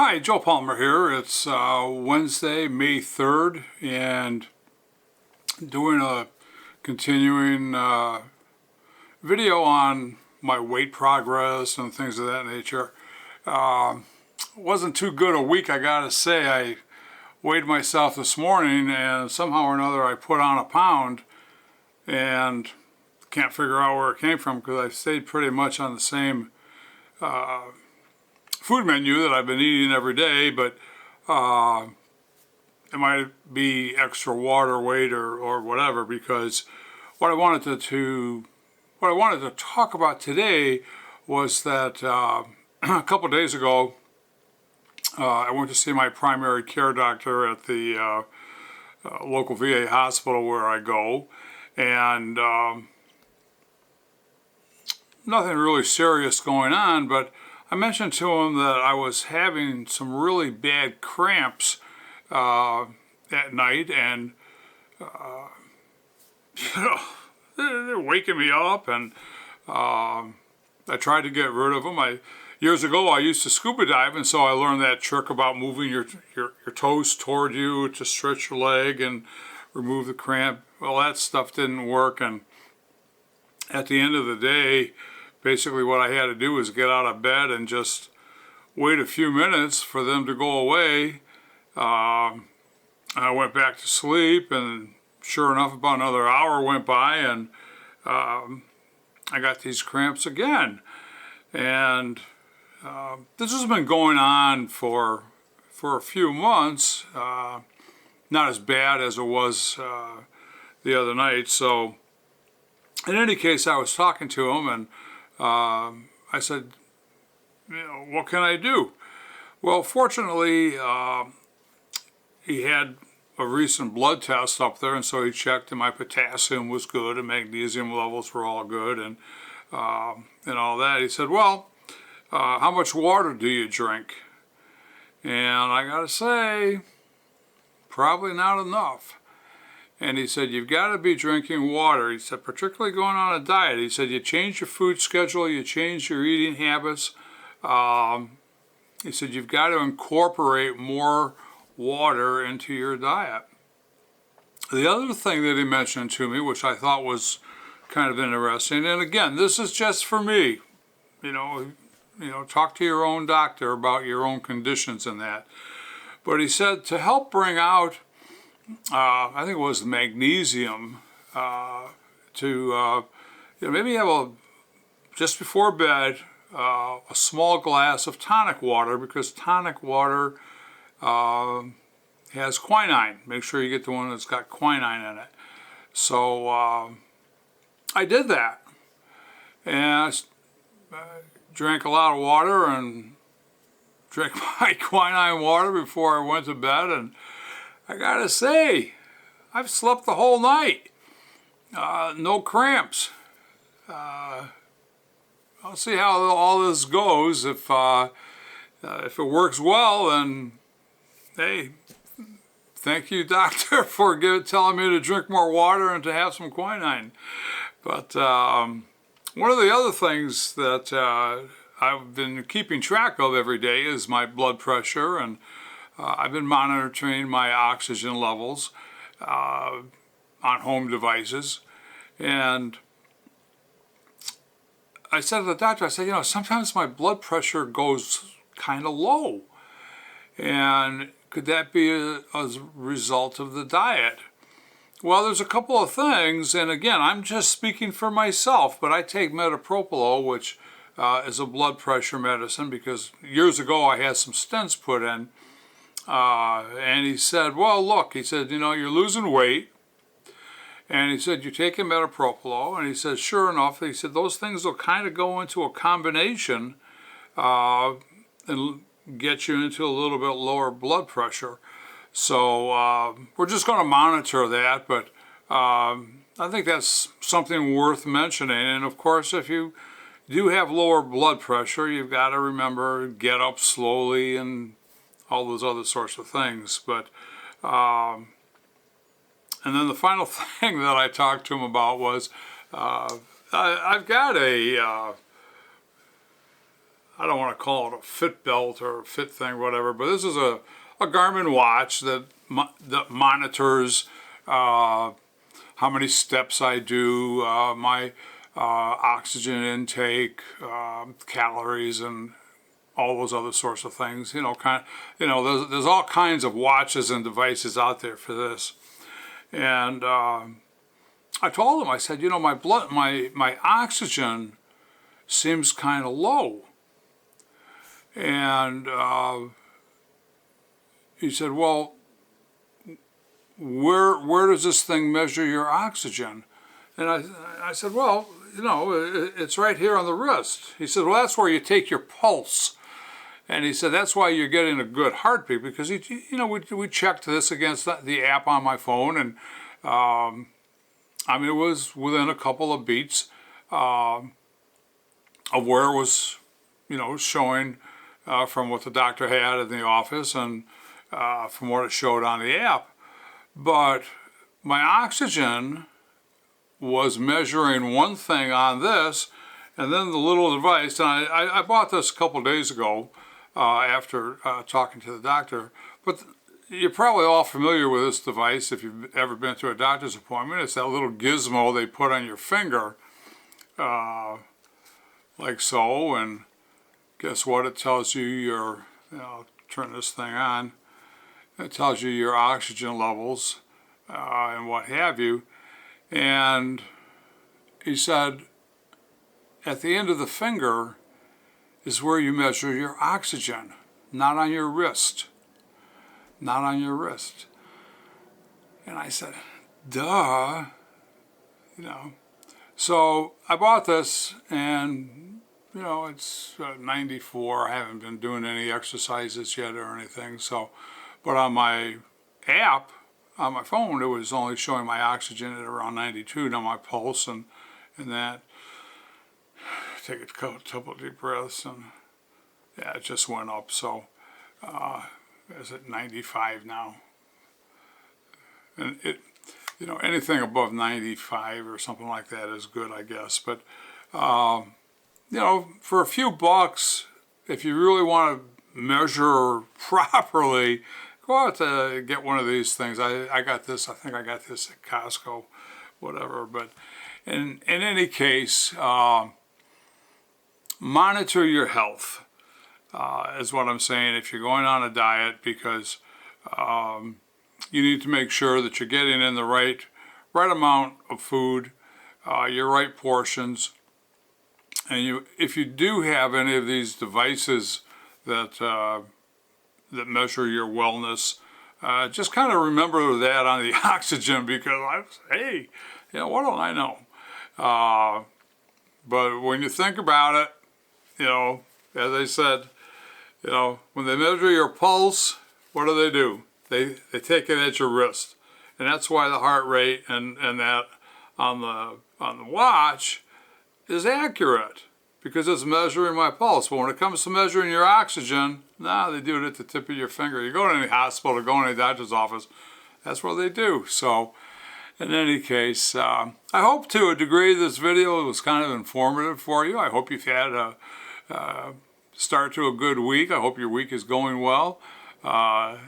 Hi, Joe Palmer here. It's Wednesday, May 3rd, and doing a continuing video on my weight progress and things of that nature. Wasn't too good a week, I gotta say. I weighed myself this morning, and somehow or another I put on a pound, and can't figure out where it came from because I stayed pretty much on the same food menu that I've been eating every day, but it might be extra water weight or whatever, because what I wanted to talk about today was that a couple of days ago I went to see my primary care doctor at the local VA hospital where I go, and nothing really serious going on, but I mentioned to him that I was having some really bad cramps at night, and they're waking me up, and I tried to get rid of them. Years ago I used to scuba dive, and so I learned that trick about moving your toes toward you to stretch your leg and remove the cramp. Well, that stuff didn't work, and at the end of the day, basically what I had to do was get out of bed and just wait a few minutes for them to go away. I went back to sleep, and sure enough, about another hour went by, and I got these cramps again. And this has been going on for a few months, not as bad as it was the other night. So in any case, I was talking to him, and I said, what can I do? Well, fortunately, he had a recent blood test up there, and so he checked, and my potassium was good, and magnesium levels were all good, and all that. He said, well, how much water do you drink? And I gotta say, probably not enough. And he said, you've got to be drinking water. He said, particularly going on a diet. He said, you change your food schedule, you change your eating habits. He said, you've got to incorporate more water into your diet. The other thing that he mentioned to me, which I thought was kind of interesting, and again, this is just for me, talk to your own doctor about your own conditions and that. But he said to help bring out I think it was magnesium, to maybe have just before bed, a small glass of tonic water, because tonic water has quinine. Make sure you get the one that's got quinine in it. So I did that, and I drank a lot of water and drank my quinine water before I went to bed, and I gotta say, I've slept the whole night. No cramps. I'll see how all this goes. If it works well, then hey, thank you, doctor, for telling me to drink more water and to have some quinine. But one of the other things that I've been keeping track of every day is my blood pressure, and I've been monitoring my oxygen levels on home devices. And I said to the doctor, I said, sometimes my blood pressure goes kind of low. And could that be a result of the diet? Well, there's a couple of things, and again, I'm just speaking for myself, but I take metoprolol, which is a blood pressure medicine, because years ago I had some stents put in. And he said, well, look, he said, you're losing weight. And he said, you're taking metoprolol. And he said, sure enough, he said, those things will kind of go into a combination and get you into a little bit lower blood pressure. So we're just going to monitor that. But I think that's something worth mentioning. And of course, if you do have lower blood pressure, you've got to remember, get up slowly and all those other sorts of things. But and then the final thing that I talked to him about was I've got a I don't want to call it a fit belt or a fit thing, whatever, but this is a Garmin watch that monitors how many steps I do, my oxygen intake, calories, and all those other sorts of things. There's all kinds of watches and devices out there for this. And I told him, I said, my oxygen seems kind of low. And he said, well, where does this thing measure your oxygen? And I said, well, it's right here on the wrist. He said, well, that's where you take your pulse. And he said, that's why you're getting a good heartbeat, because we checked this against the app on my phone, and it was within a couple of beats of where it was, showing from what the doctor had in the office and from what it showed on the app. But my oxygen was measuring one thing on this, and then the little device, and I bought this a couple days ago after talking to the doctor, but you're probably all familiar with this device if you've ever been to a doctor's appointment. It's that little gizmo they put on your finger, like so, and guess what? It tells you I'll turn this thing on. It tells you your oxygen levels and what have you. And he said, at the end of the finger is where you measure your oxygen, not on your wrist. Not on your wrist. And I said, duh. So I bought this, and it's 94. I haven't been doing any exercises yet or anything. But on my app, on my phone, it was only showing my oxygen at around 92. Now my pulse and that. Take a couple of deep breaths, and yeah, it just went up. So it's at 95 now. And anything above 95 or something like that is good, I guess. But for a few bucks, if you really want to measure properly, go out to get one of these things. I got this. I think I got this at Costco, whatever. But in any case, monitor your health, is what I'm saying, if you're going on a diet, because you need to make sure that you're getting in the right amount of food, your right portions. And if you do have any of these devices that measure your wellness, just kind of remember that on the oxygen, because hey, what don't I know? But when you think about it, as I said, when they measure your pulse, what do? They take it at your wrist, and that's why the heart rate and that on the watch is accurate, because it's measuring my pulse. But when it comes to measuring your oxygen, they do it at the tip of your finger. You go to any hospital or go to any doctor's office, that's what they do. So in any case, I hope to a degree this video was kind of informative for you. I hope you've had a start to a good week. I hope your week is going well.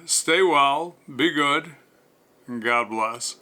Stay well, be good, and God bless.